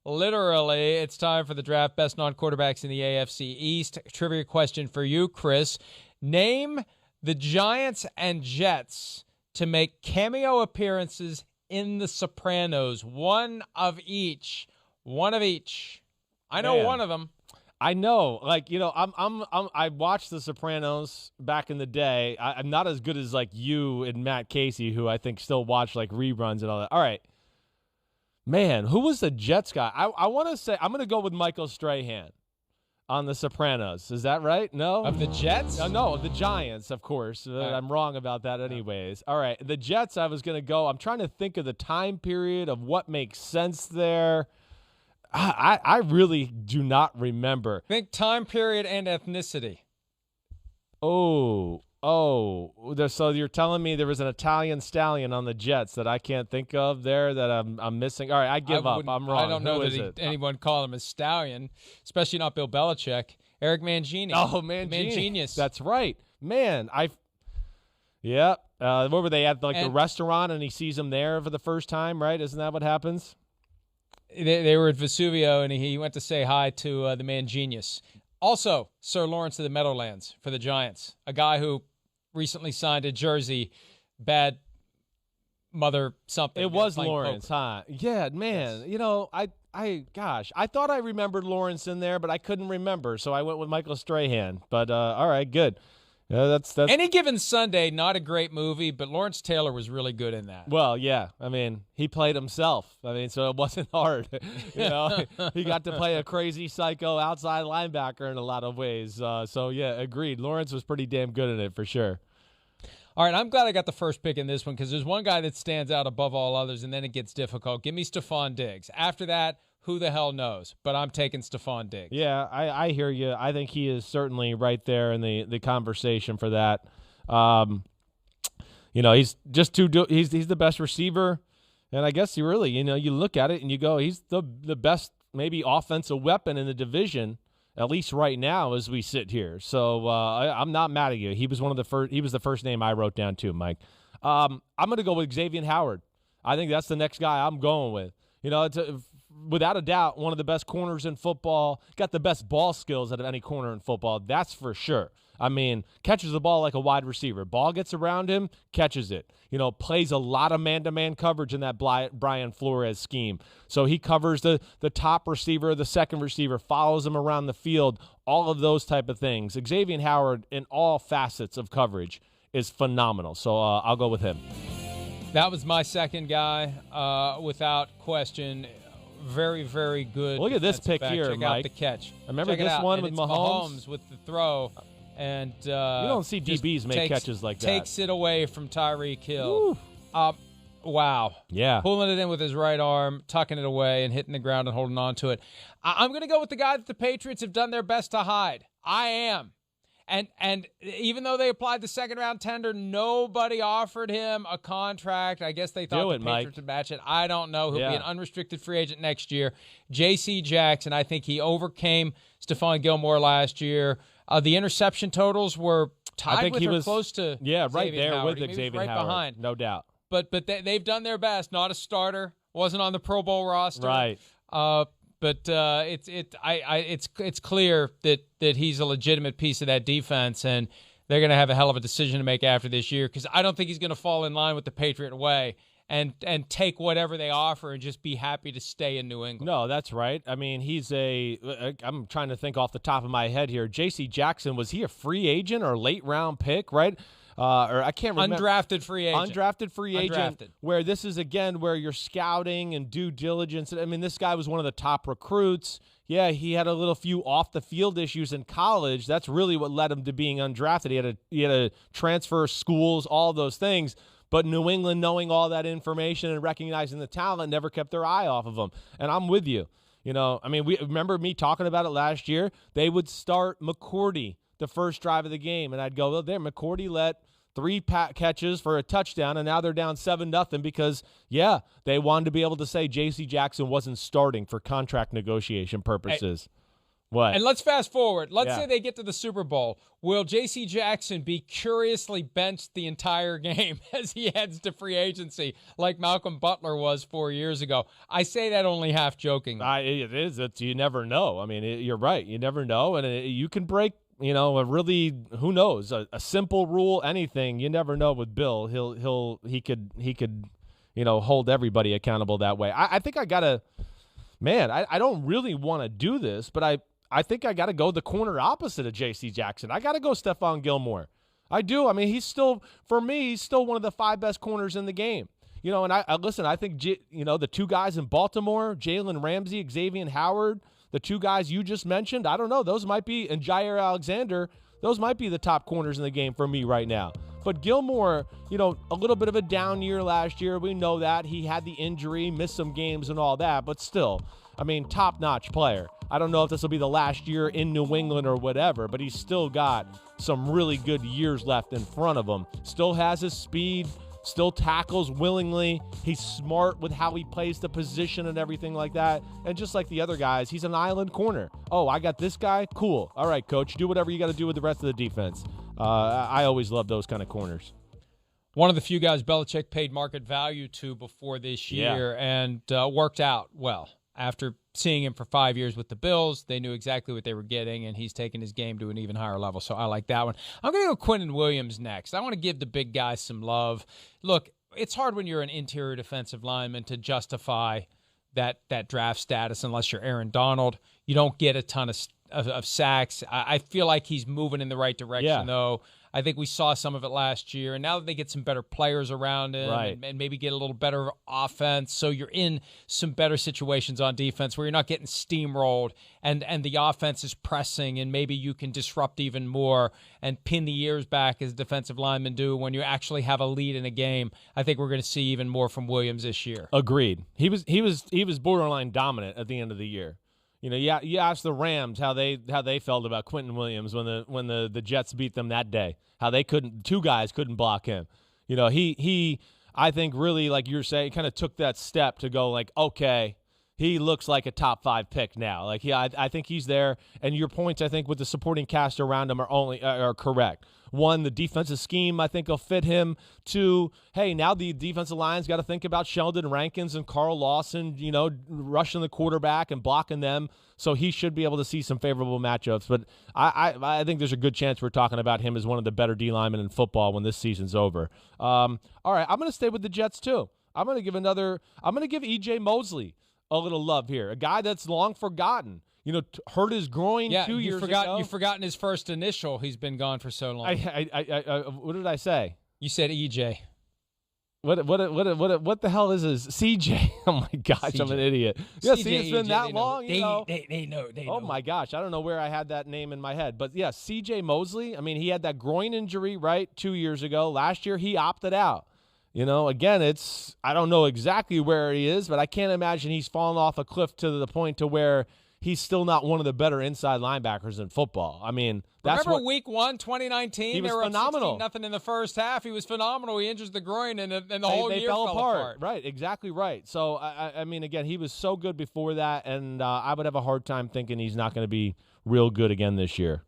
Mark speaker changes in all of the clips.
Speaker 1: literally, it's time for the draft. Best non-quarterbacks in the AFC East. Trivia question for you, Chris. Name the Giants and Jets to make cameo appearances in The Sopranos. One of each. One of each. I know one of them.
Speaker 2: I know, I watched The Sopranos back in the day. I'm not as good as you and Matt Casey, who I think still watch reruns and all that. All right, man, who was the Jets guy? I want to say I'm going to go with Michael Strahan on The Sopranos. Is that right? No,
Speaker 1: of the Jets?
Speaker 2: No, the Giants, of course.
Speaker 1: Right.
Speaker 2: I'm wrong about that, anyways. All right, the Jets. I was going to go. I'm trying to think of the time period of what makes sense there. I really do not remember.
Speaker 1: Think time period and ethnicity.
Speaker 2: So you're telling me there was an Italian stallion on the Jets that I can't think of there that I'm missing? All right, I give up. I'm wrong.
Speaker 1: I don't know that anyone call him a stallion, especially not Bill Belichick. Eric Mangini.
Speaker 2: Oh, Mangini. That's right. Man, what were they at, the restaurant, and he sees him there for the first time, right? Isn't that what happens?
Speaker 1: They were at Vesuvio, and he went to say hi to the man genius. Also, Sir Lawrence of the Meadowlands for the Giants, a guy who recently signed a jersey, bad mother something.
Speaker 2: It was Lawrence, huh? Yeah, man. Yes. I thought I remembered Lawrence in there, but I couldn't remember, so I went with Michael Strahan. But all right, good. Yeah, that's
Speaker 1: Any Given Sunday, not a great movie, but Lawrence Taylor was really good in that.
Speaker 2: Well, yeah. I mean, he played himself. I mean, so it wasn't hard. He got to play a crazy psycho outside linebacker in a lot of ways. So yeah, agreed. Lawrence was pretty damn good in it for sure.
Speaker 1: All right, I'm glad I got the first pick in this one because there's one guy that stands out above all others, and then it gets difficult. Give me Stefon Diggs. After that, who the hell knows? But I'm taking Stefon Diggs.
Speaker 2: Yeah, I hear you. I think he is certainly right there in the conversation for that. He's just he's the best receiver, and I guess you look at it and you go, he's the best maybe offensive weapon in the division, at least right now as we sit here. So I'm not mad at you. He was the first name I wrote down too, Mike. I'm going to go with Xavien Howard. I think that's the next guy I'm going with. It's without a doubt, one of the best corners in football. Got the best ball skills out of any corner in football. That's for sure. I mean, catches the ball like a wide receiver. Ball gets around him, catches it. Plays a lot of man-to-man coverage in that Brian Flores scheme. So he covers the top receiver, the second receiver, follows him around the field, all of those type of things. Xavien Howard, in all facets of coverage, is phenomenal. So I'll go with him.
Speaker 1: That was my second guy, without question. Very, very good.
Speaker 2: Look at this pick here,
Speaker 1: Check
Speaker 2: Mike.
Speaker 1: Out the catch.
Speaker 2: Remember this one with Mahomes?
Speaker 1: with the throw. And
Speaker 2: you don't see DBs make catches like that.
Speaker 1: Takes it away from Tyreek Hill. Wow.
Speaker 2: Yeah.
Speaker 1: Pulling it in with his right arm, tucking it away, and hitting the ground and holding on to it. I'm going to go with the guy that the Patriots have done their best to hide. I am. And even though they applied the second-round tender, nobody offered him a contract. I guess they thought the Patriots would match it. I don't know. He'll be an unrestricted free agent next year. J.C. Jackson, I think he overcame Stephon Gilmore last year. The interception totals were tied close to
Speaker 2: right there
Speaker 1: Howard.
Speaker 2: with Xavien Howard.
Speaker 1: Behind.
Speaker 2: No doubt.
Speaker 1: But they've done their best. Not a starter. Wasn't on the Pro Bowl roster.
Speaker 2: Right.
Speaker 1: But it's clear that he's a legitimate piece of that defense, and they're going to have a hell of a decision to make after this year because I don't think he's going to fall in line with the Patriot way and take whatever they offer and just be happy to stay in New England.
Speaker 2: No, that's right. I mean, I'm trying to think off the top of my head here. J.C. Jackson, was he a free agent or late round pick, right? Or I can't remember.
Speaker 1: Undrafted free agent.
Speaker 2: Undrafted free agent. Where this is, again, where you're scouting and due diligence. I mean, this guy was one of the top recruits. Yeah, he had a little few off-the-field issues in college. That's really what led him to being undrafted. He had to transfer schools, all those things. But New England, knowing all that information and recognizing the talent, never kept their eye off of him. And I'm with you. I mean, we remember me talking about it last year. They would start McCourty the first drive of the game, and I'd go, well, there, McCourty let 3 catches for a touchdown, and now they're down 7-0 because, they wanted to be able to say J.C. Jackson wasn't starting for contract negotiation purposes. What?
Speaker 1: And let's fast forward. Let's
Speaker 2: Yeah.
Speaker 1: say they get to the Super Bowl. Will J.C. Jackson be curiously benched the entire game as he heads to free agency like Malcolm Butler was 4 years ago? I say that only half joking.
Speaker 2: It is. You never know. I mean, you're right. You never know. And you can break, a really, who knows, a simple rule, anything. You never know with Bill. He could, hold everybody accountable that way. I think I got to, man, I don't really want to do this, but I think I got to go the corner opposite of J.C. Jackson. I got to go Stephon Gilmore. I do. I mean, he's still one of the 5 best corners in the game. And I listen, I think, the 2 guys in Baltimore, Jalen Ramsey, Xavien Howard, the 2 guys you just mentioned, I don't know. Those might be, and Jair Alexander, those might be the top corners in the game for me right now. But Gilmore, a little bit of a down year last year. We know that. He had the injury, missed some games and all that. But still, I mean, top-notch player. I don't know if this will be the last year in New England or whatever, but he's still got some really good years left in front of him. Still has his speed, still tackles willingly. He's smart with how he plays the position and everything like that. And just like the other guys, he's an island corner. Oh, I got this guy? Cool. All right, coach, do whatever you got to do with the rest of the defense. I always love those kind of corners.
Speaker 1: One of the few guys Belichick paid market value to before this year and worked out well. After seeing him for 5 years with the Bills, they knew exactly what they were getting, and he's taken his game to an even higher level, so I like that one. I'm going to go Quinnen Williams next. I want to give the big guy some love. Look, it's hard when you're an interior defensive lineman to justify that draft status unless you're Aaron Donald. You don't get a ton of sacks. I feel like he's moving in the right direction, though. I think we saw some of it last year, and now that they get some better players around him and maybe get a little better offense, so you're in some better situations on defense where you're not getting steamrolled and the offense is pressing, and maybe you can disrupt even more and pin the ears back as defensive linemen do when you actually have a lead in a game. I think we're going to see even more from Williams this year.
Speaker 2: Agreed. He was borderline dominant at the end of the year. You asked the Rams how they felt about Quinnen Williams when the Jets beat them that day. How they 2 guys couldn't block him. He I think really, like you're saying, kind of took that step to go like, okay, he looks like a top 5 pick now. Like, I think he's there. And your points, I think, with the supporting cast around him are correct. 1, the defensive scheme, I think, will fit him. 2, hey, now the defensive line's got to think about Sheldon Rankins and Carl Lawson, rushing the quarterback and blocking them. So he should be able to see some favorable matchups. But I think there's a good chance we're talking about him as one of the better D linemen in football when this season's over. All right, I'm going to stay with the Jets too. I'm going to give E.J. Mosley a little love here, a guy that's long forgotten. Hurt his groin 2 years ago. You've
Speaker 1: forgotten his first initial. He's been gone for so long.
Speaker 2: What did I say?
Speaker 1: You said EJ.
Speaker 2: What the hell is this? CJ. Oh my gosh, CJ. I'm an idiot. Yeah, see, it's been that long.
Speaker 1: They know.
Speaker 2: Oh my gosh, I don't know where I had that name in my head, but yeah, CJ Mosley. I mean, he had that groin injury 2 years ago. Last year, he opted out. Again, I don't know exactly where he is, but I can't imagine he's fallen off a cliff to the point to where he's still not one of the better inside linebackers in football. I mean,
Speaker 1: remember Week 1, 2019?
Speaker 2: He was phenomenal.
Speaker 1: Nothing in the first half. He was phenomenal. He injures the groin, and the whole year fell apart.
Speaker 2: Right, exactly right. So, I mean, again, he was so good before that, and I would have a hard time thinking he's not going to be real good again this year.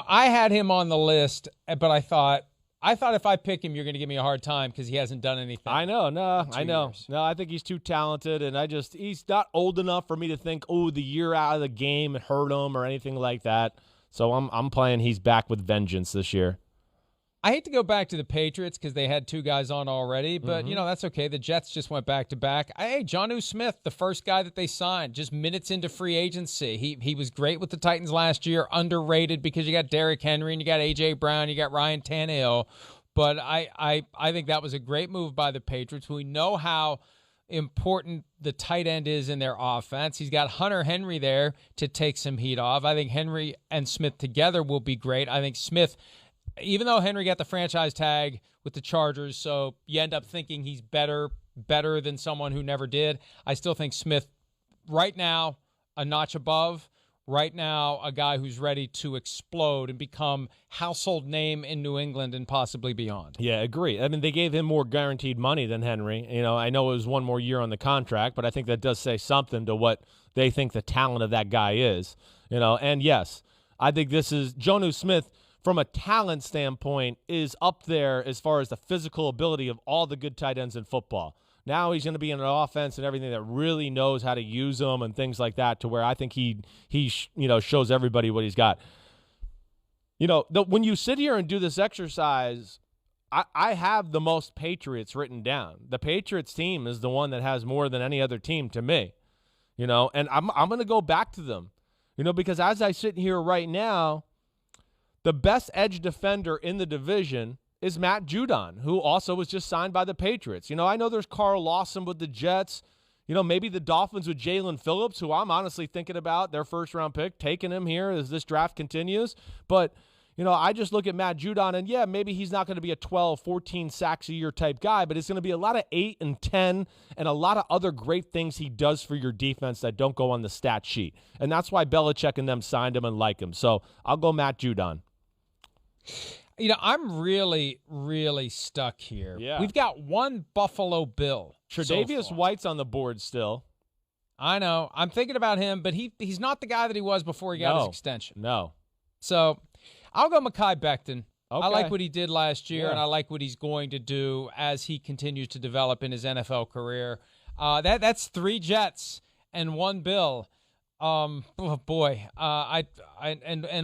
Speaker 1: I had him on the list, but I thought if I pick him, you're going to give me a hard time because he hasn't done anything.
Speaker 2: I know. No, I think he's too talented, and he's not old enough for me to think, the year out of the game hurt him or anything like that. So I'm playing he's back with vengeance this year.
Speaker 1: I hate to go back to the Patriots because they had 2 guys on already, but, that's okay. The Jets just went back-to-back. Hey, Jonu Smith, the first guy that they signed, just minutes into free agency. He was great with the Titans last year, underrated because you got Derrick Henry and you got A.J. Brown, you got Ryan Tannehill. But I think that was a great move by the Patriots. We know how important the tight end is in their offense. He's got Hunter Henry there to take some heat off. I think Henry and Smith together will be great. I think Smith, even though Henry got the franchise tag with the Chargers, so you end up thinking he's better than someone who never did, I still think Smith right now a notch above. Right now, a guy who's ready to explode and become household name in New England and possibly beyond.
Speaker 2: Yeah, agree. I mean, they gave him more guaranteed money than Henry. I know it was 1 more year on the contract, but I think that does say something to what they think the talent of that guy is. And yes, I think this is Jonu Smith from a talent standpoint is up there as far as the physical ability of all the good tight ends in football. Now he's going to be in an offense and everything that really knows how to use them and things like that, to where I think he shows everybody what he's got. When you sit here and do this exercise, I have the most Patriots written down. The Patriots team is the one that has more than any other team to me, and I'm going to go back to them, because as I sit here right now, the best edge defender in the division is Matt Judon, who also was just signed by the Patriots. I know there's Carl Lawson with the Jets. Maybe the Dolphins with Jalen Phillips, who I'm honestly thinking about their first-round pick, taking him here as this draft continues. But I just look at Matt Judon, and yeah, maybe he's not going to be a 12, 14 sacks a year type guy, but it's going to be a lot of 8 and 10 and a lot of other great things he does for your defense that don't go on the stat sheet. And that's why Belichick and them signed him and like him. So I'll go Matt Judon.
Speaker 1: I'm really, really stuck here.
Speaker 2: Yeah.
Speaker 1: We've got one Buffalo Bill.
Speaker 2: Tre'Davious White's on the board still.
Speaker 1: I know. I'm thinking about him, but he's not the guy that he was before he got his extension.
Speaker 2: No.
Speaker 1: So I'll go Mekhi Becton.
Speaker 2: Okay.
Speaker 1: I like what he did last year,
Speaker 2: Yeah.
Speaker 1: and I like what he's going to do as he continues to develop in his NFL career. That's 3 Jets and 1 Bill. And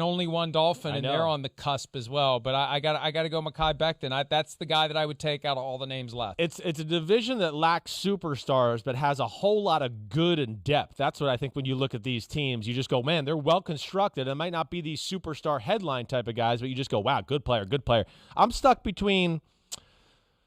Speaker 1: only 1 Dolphin, and they're on the cusp as well. But I got to go Mekhi Becton. That's the guy that I would take out of all the names left.
Speaker 2: It's a division that lacks superstars, but has a whole lot of good and depth. That's what I think when you look at these teams. You just go, man, they're well constructed. It might not be these superstar headline type of guys, but you just go, wow, good player, good player. I'm stuck between.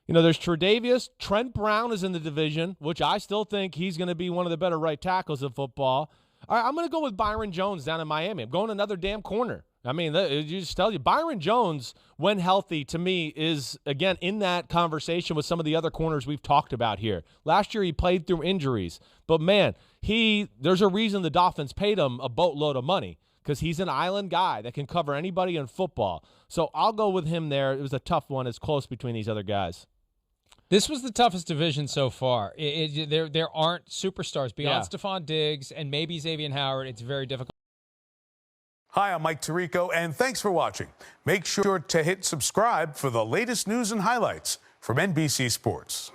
Speaker 2: There's Tre'Davious. Trent Brown is in the division, which I still think he's going to be one of the better right tackles in football. All right, I'm going to go with Byron Jones down in Miami. I'm going another damn corner. I mean, you just tell you, Byron Jones, when healthy, to me, is, again, in that conversation with some of the other corners we've talked about here. Last year, he played through injuries. But, man, there's a reason the Dolphins paid him a boatload of money, because he's an island guy that can cover anybody in football. So I'll go with him there. It was a tough one. It's close between these other guys.
Speaker 1: This was the toughest division so far. There aren't superstars beyond Stefon Diggs and maybe Xavien Howard. It's very difficult.
Speaker 3: Hi, I'm Mike Tirico, and thanks for watching. Make sure to hit subscribe for the latest news and highlights from NBC Sports.